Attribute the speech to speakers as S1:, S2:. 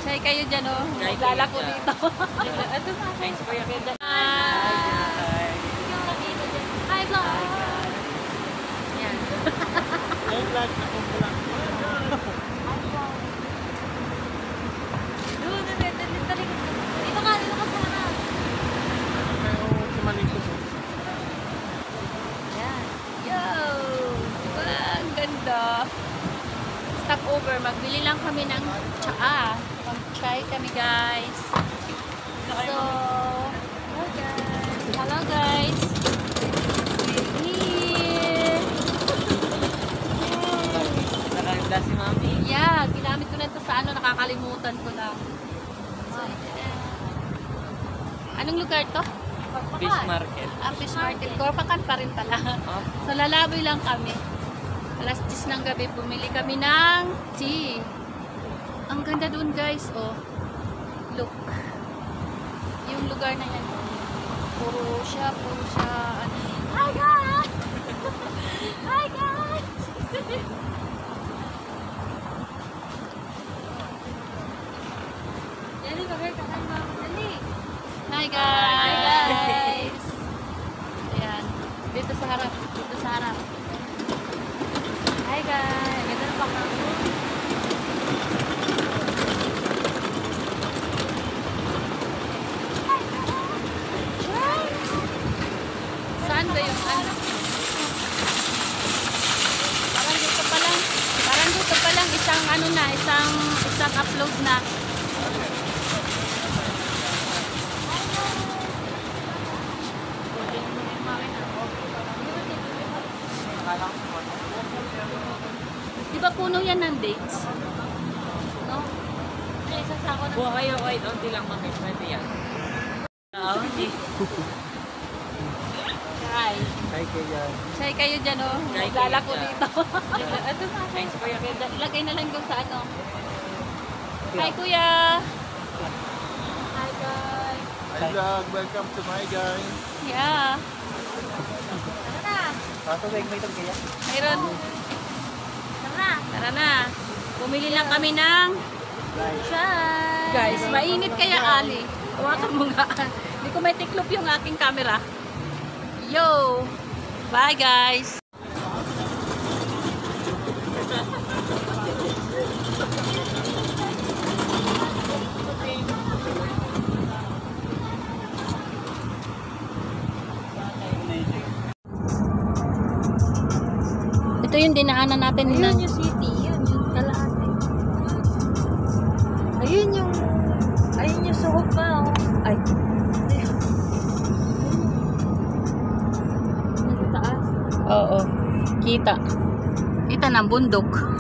S1: Say kayo dyan, oh. Lalako dito. Ito sa akin. Hi, vlog. Yan.
S2: Hi, vlog. Ako po lang.
S1: Hi, vlog. Doon, dito ka sana.
S2: Kayo sumaling ko.
S1: Yan. Yo! Ang ganda. Stop over. Magbili lang kami ng tsaa. Mag-try kami, guys. So, hello guys. Here.
S2: Nakaganda si Mami.
S1: Yeah, ginamit ko na ito sa nakakalimutan ko na. So, anong lugar to?
S2: Fish market.
S1: Fish market. Corpacan pa rin pala. So, lalaboy lang kami. Alas 10 ng gabi, bumili kami ng tea. Ang ganda doon, guys. Oh, look. Yung lugar na yan. Puro siya. Ano. Hi, guys! Hi, guys! Dali, mag-haircutan mo. Dali. Hi, guys! Ayan. Dito sa harap. Hi guys! Ganda na pa ako. Saan ba yung ano? Parang dito pa lang isang ano na, isang upload na. Di ba puno yan ng dates? No?
S2: Buha kayo kahit onti lang makikita yan.
S1: Say kayo dyan, oh. Lalako dito. Ito sa akin. Lagay na lang doon sa ano. Hi, kuya! Hi, guys!
S2: Hi, vlog! Welcome to my guys!
S1: Yeah! Mayroon. Tara na. Bumili lang kami ng chai. Guys, mainit kaya Ali. Hawakan mo nga. Hindi ko may tiklop yung aking camera. Yo! Bye guys! Ito yung dinaanan natin.
S3: Ayun yung city, yun yung Kalahati. Ayun yung suhog pa, oh. Ay. Nasa taas.
S1: Oo. Kita ng bundok.